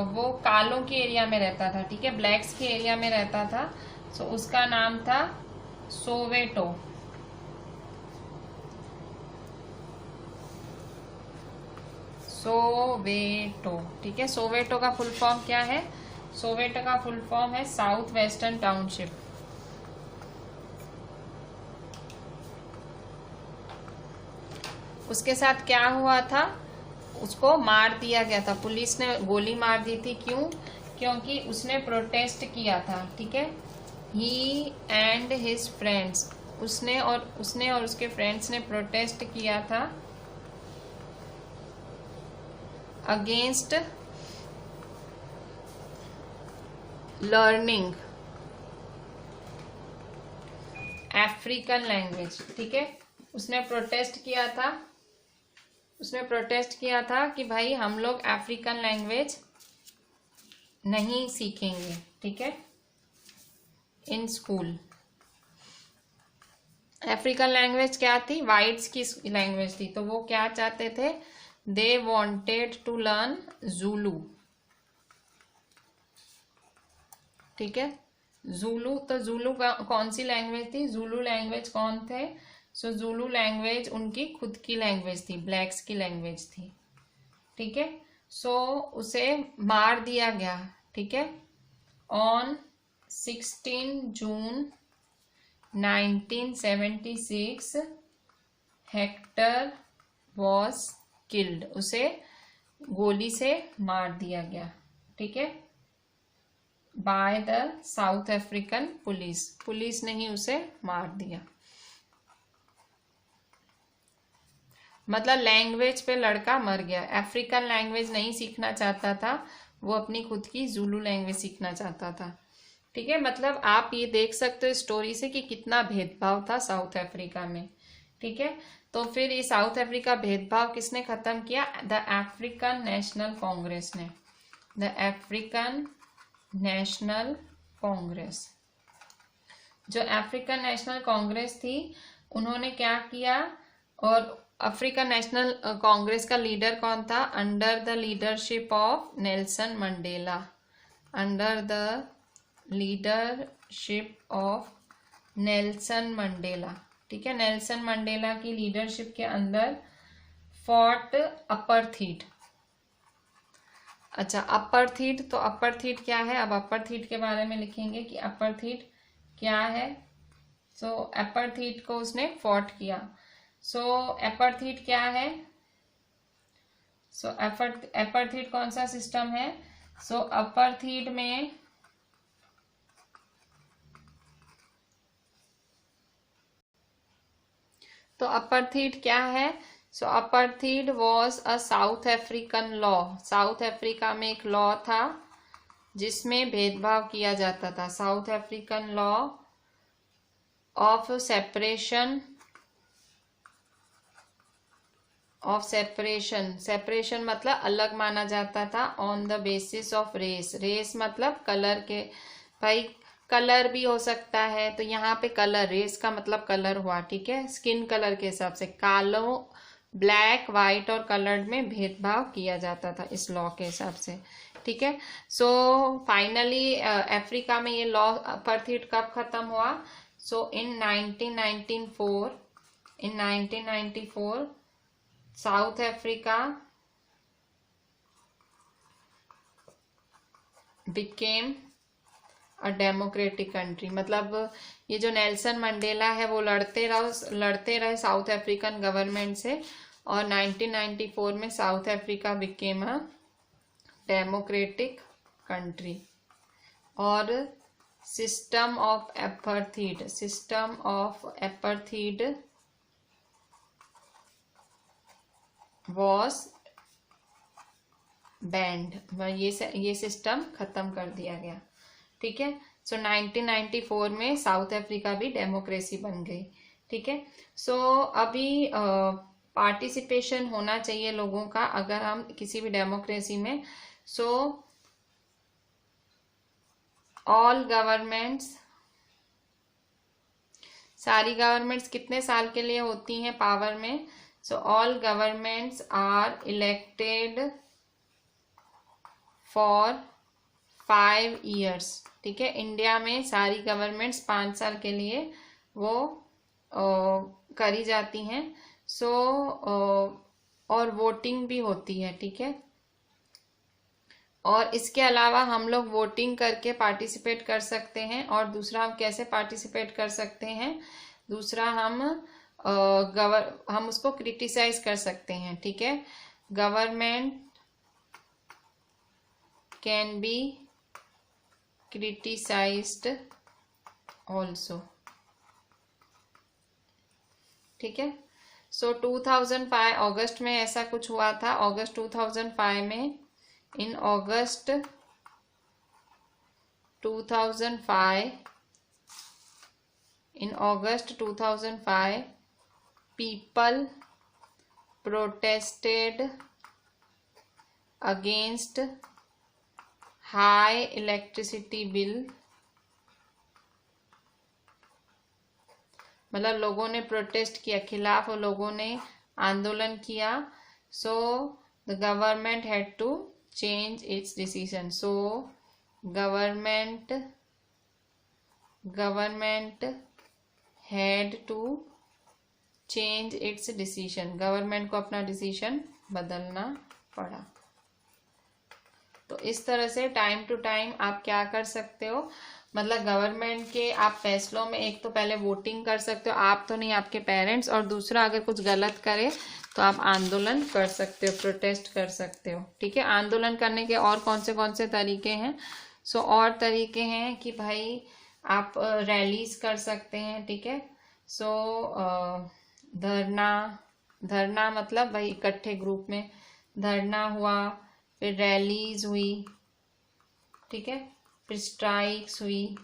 वो कालों के एरिया में रहता था, ठीक है, ब्लैक्स के एरिया में रहता था। सो उसका नाम था सोवेटो। ठीक है। सोवेटो का फुल फॉर्म क्या है? सोवेटो का फुल फॉर्म है साउथ वेस्टर्न टाउनशिप। उसके साथ क्या हुआ था, उसको मार दिया गया था, पुलिस ने गोली मार दी थी। क्यों? क्योंकि उसने प्रोटेस्ट किया था। ठीक है, ही एंड हिज फ्रेंड्स, उसने और उसके फ्रेंड्स ने प्रोटेस्ट किया था अगेंस्ट लर्निंग अफ्रीकन लैंग्वेज। ठीक है, उसने प्रोटेस्ट किया था कि भाई हम लोग अफ्रीकन लैंग्वेज नहीं सीखेंगे। ठीक है, इन स्कूल। अफ्रीकन लैंग्वेज क्या थी? वाइट्स की लैंग्वेज थी। तो वो क्या चाहते थे? They wanted to learn Zulu. ठीक है, ज़ूलू। तो ज़ूलू कौन सी लैंग्वेज थी? ज़ूलू लैंग्वेज कौन थे? सो ज़ूलू लैंग्वेज उनकी खुद की लैंग्वेज थी, ब्लैक्स की लैंग्वेज थी। ठीक है, सो उसे मार दिया गया। ठीक है, on 16 June 1976 Hector was killed. उसे गोली से मार दिया गया। ठीक है, by the south African police ने ही उसे मार दिया। मतलब लैंग्वेज पे लड़का मर गया। अफ्रीकन लैंग्वेज नहीं सीखना चाहता था, वो अपनी खुद की ज़ूलू लैंग्वेज सीखना चाहता था। ठीक है, मतलब आप ये देख सकते हो स्टोरी से कि कितना भेदभाव था साउथ अफ्रीका में। ठीक है, तो फिर ये साउथ अफ्रीका भेदभाव किसने खत्म किया? द अफ्रीकन नेशनल कांग्रेस ने। द अफ्रीकन नेशनल कांग्रेस, जो अफ्रीकन नेशनल कांग्रेस थी, उन्होंने क्या किया? और अफ्रीकन नेशनल कांग्रेस का लीडर कौन था? Under the leadership of Nelson Mandela. Under the leadership of Nelson Mandela. ठीक है, नेल्सन मंडेला की लीडरशिप के अंदर फॉर्ट अपर्थीड। अच्छा, अपर्थीड, तो अपर्थीड क्या है? अब अपर्थीड के बारे में लिखेंगे कि अपर्थीड क्या है। सो अपर्थीड को उसने फॉर्ट किया। सो अपर्थीड क्या है? सो अपर्थीड कौन सा सिस्टम है? सो अपर्थीड में तो अपर्थीड क्या है? So apartheid was a South African law. South Africa में एक लॉ था जिसमें भेदभाव किया जाता था। South African law of separation separation मतलब अलग माना जाता था on the basis of race मतलब कलर के। भाई कलर भी हो सकता है, तो यहाँ पे कलर, रेस का मतलब कलर हुआ। ठीक है, स्किन कलर के हिसाब से कालों, ब्लैक, वाइट और कलर्ड में भेदभाव किया जाता था इस लॉ के हिसाब से। ठीक है, सो फाइनली अफ्रीका में ये लॉ अपर्थीड कब खत्म हुआ? सो इन 1994 south Africa became a democratic country. मतलब ये जो नेल्सन मंडेला है वो लड़ते रहे साउथ अफ्रीकन गवर्नमेंट से, और 1994 में south Africa became a democratic country. और सिस्टम ऑफ एपर्थीड वॉज बैंड। ये सिस्टम खत्म कर दिया गया। ठीक है, सो 1994 में साउथ अफ्रीका भी डेमोक्रेसी बन गई। ठीक है, सो अभी पार्टिसिपेशन होना चाहिए लोगों का अगर हम किसी भी डेमोक्रेसी में। सो ऑल गवर्नमेंट्स, सारी गवर्नमेंट्स कितने साल के लिए होती हैं पावर में? So all governments are elected for 5 years। ठीक है, इंडिया में सारी गवर्नमेंट्स 5 साल के लिए वो करी जाती हैं। सो और वोटिंग भी होती है। ठीक है, और इसके अलावा हम लोग वोटिंग करके पार्टिसिपेट कर सकते हैं। और दूसरा हम कैसे पार्टिसिपेट कर सकते हैं? दूसरा हम हम उसको क्रिटिसाइज कर सकते हैं, ठीक है। Government can be criticised also, ठीक है। सो 2005 अगस्त में ऐसा कुछ हुआ था, अगस्त 2005 में, इन अगस्त 2005, in August 2005 people protested against high electricity bill, मतलब लोगों ने प्रोटेस्ट किया, खिलाफ लोगों ने आंदोलन किया। So the government had to change its decision, so government had to change its decision, government को अपना डिसीजन बदलना पड़ा। तो इस तरह से टाइम टू टाइम आप क्या कर सकते हो, मतलब गवर्नमेंट के आप फैसलों में एक तो पहले वोटिंग कर सकते हो, आप तो नहीं, आपके पेरेंट्स, और दूसरा अगर कुछ गलत करे तो आप आंदोलन कर सकते हो, प्रोटेस्ट कर सकते हो, ठीक है। आंदोलन करने के और कौन से तरीके हैं? सो और तरीके हैं कि भाई आप रैलीज कर सकते हैं, ठीक है। सो धरना मतलब भाई इकट्ठे ग्रुप में धरना हुआ, फिर रैलीज हुई, ठीक है, फिर स्ट्राइक्स हुई,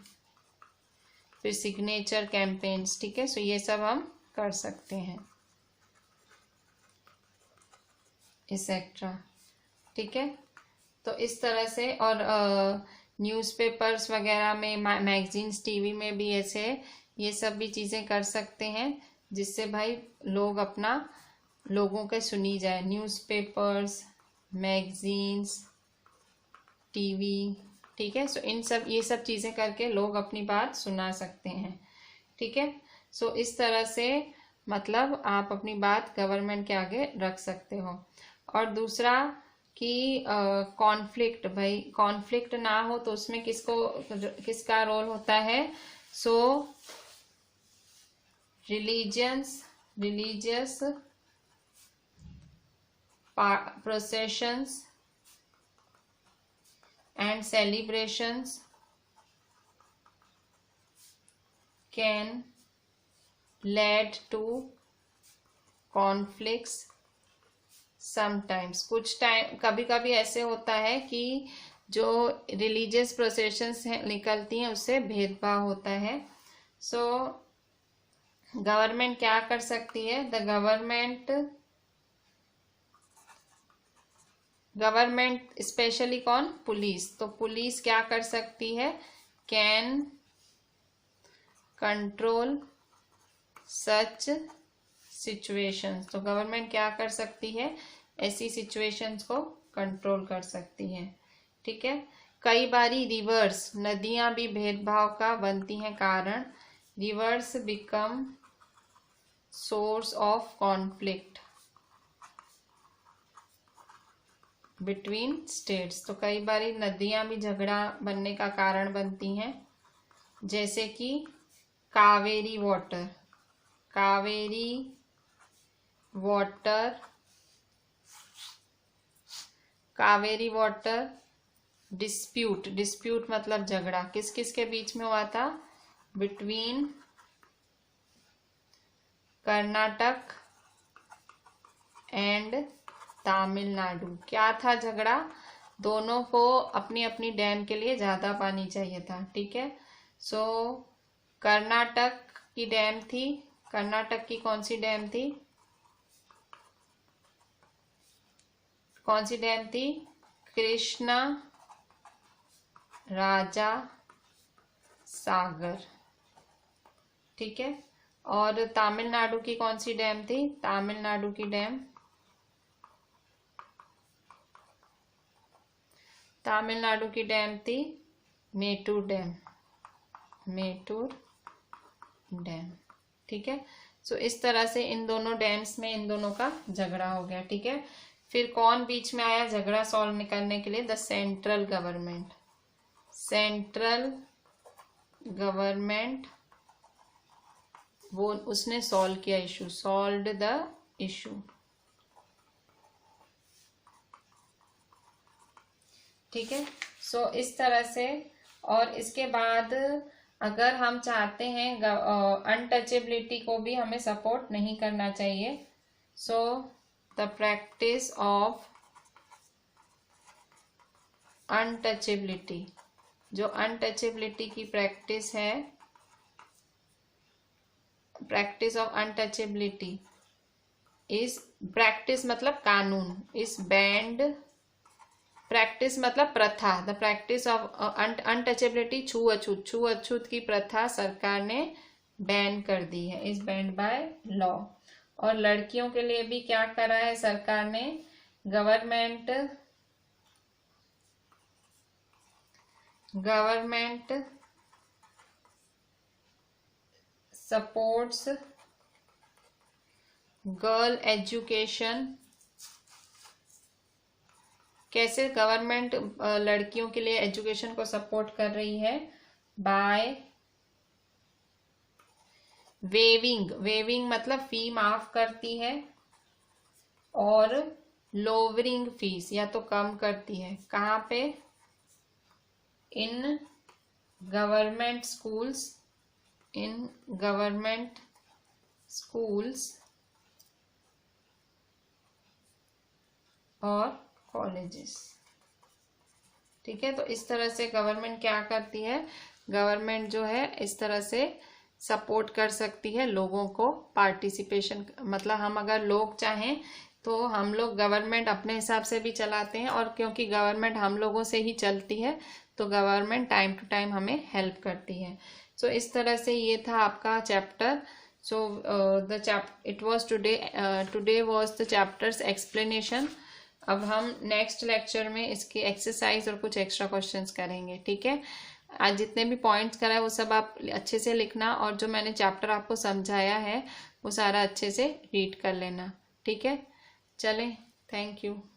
फिर सिग्नेचर कैंपेन्स, ठीक है। सो ये सब हम कर सकते हैं, एक्सेट्रा, ठीक है। तो इस तरह से, और न्यूज़पेपर्स वगैरह में, मैगजीन्स, टीवी में भी ऐसे ये सब भी चीज़ें कर सकते हैं, जिससे भाई लोगों के सुनी जाए। न्यूज़पेपर्स, मैगजीन्स, टीवी, ठीक है। सो ये सब चीज़ें करके लोग अपनी बात सुना सकते हैं, ठीक है। सो इस तरह से मतलब आप अपनी बात गवर्नमेंट के आगे रख सकते हो। और दूसरा कि कॉन्फ्लिक्ट, भाई कॉन्फ्लिक्ट ना हो तो उसमें किसका रोल होता है? So religious processions and celebrations can lead to conflicts sometimes। कुछ टाइम कभी कभी ऐसे होता है कि जो रिलीजियस प्रोसेशंस निकलती हैं उससे भेदभाव होता है। सो गवर्नमेंट क्या कर सकती है? द गवर्नमेंट स्पेशली कौन? पुलिस। तो पुलिस क्या कर सकती है? Can control such situations. तो गवर्नमेंट क्या कर सकती है? ऐसी सिचुएशंस को कंट्रोल कर सकती है, ठीक है। कई बारी रिवर्स, नदियां भी भेदभाव का बनती हैं कारण। Reverse become source of conflict between states. तो कई बारी नदियां भी झगड़ा बनने का कारण बनती हैं, जैसे कि कावेरी वाटर डिस्प्यूट मतलब झगड़ा किस किस के बीच में हुआ था? Between Karnataka and Tamil Nadu. क्या था झगड़ा? दोनों को अपनी अपनी डैम के लिए ज्यादा पानी चाहिए था, ठीक है। सो कर्नाटक की डैम थी, कर्नाटक की कौन सी डैम थी? कृष्णा राजा सागर, ठीक है। और तमिलनाडु की कौन सी डैम थी? तमिलनाडु की डैम थी मेटूर डैम, ठीक है। सो इस तरह से इन दोनों डैम्स में इन दोनों का झगड़ा हो गया, ठीक है। फिर कौन बीच में आया झगड़ा सॉल्व करने के लिए? द सेंट्रल गवर्नमेंट वो उसने सॉल्व किया इशू, सॉल्व्ड द इशू। ठीक है, सो इस तरह से। और इसके बाद अगर हम चाहते हैं अनटचेबिलिटी को भी हमें सपोर्ट नहीं करना चाहिए। So the practice of untouchability, जो अनटचेबिलिटी की प्रैक्टिस है, प्रैक्टिस ऑफ अनटचेबिलिटी इस, प्रैक्टिस मतलब कानून, इस बैंड, प्रैक्टिस मतलब प्रथा, द प्रैक्टिस ऑफ अनटचेबिलिटी, छूअछूत की प्रथा सरकार ने बैन कर दी है, इस बैंड बाय लॉ। और लड़कियों के लिए भी क्या करा है सरकार ने, गवर्नमेंट सपोर्ट्स गर्ल एजुकेशन। कैसे गवर्नमेंट लड़कियों के लिए एजुकेशन को सपोर्ट कर रही है, बाय वेविंग मतलब फी माफ करती है, और लोअरिंग फीस या तो कम करती है। कहाँ पे, इन गवर्नमेंट स्कूल्स और कॉलेजेस। ठीक है, तो इस तरह से गवर्नमेंट क्या करती है, गवर्नमेंट जो है इस तरह से सपोर्ट कर सकती है लोगों को पार्टिसिपेशन, मतलब हम अगर लोग चाहें तो हम लोग गवर्नमेंट अपने हिसाब से भी चलाते हैं, और क्योंकि गवर्नमेंट हम लोगों से ही चलती है तो गवर्नमेंट टाइम टू टाइम हमें हेल्प करती है। सो इस तरह से ये था आपका chapter. So it was today was the chapters explanation. अब हम नेक्स्ट लेक्चर में इसकी एक्सरसाइज और कुछ एक्स्ट्रा क्वेश्चंस करेंगे। ठीक है, आज जितने भी पॉइंट्स कराए वो सब आप अच्छे से लिखना, और जो मैंने चैप्टर आपको समझाया है वो सारा अच्छे से रीड कर लेना। ठीक है, चलें, थैंक यू।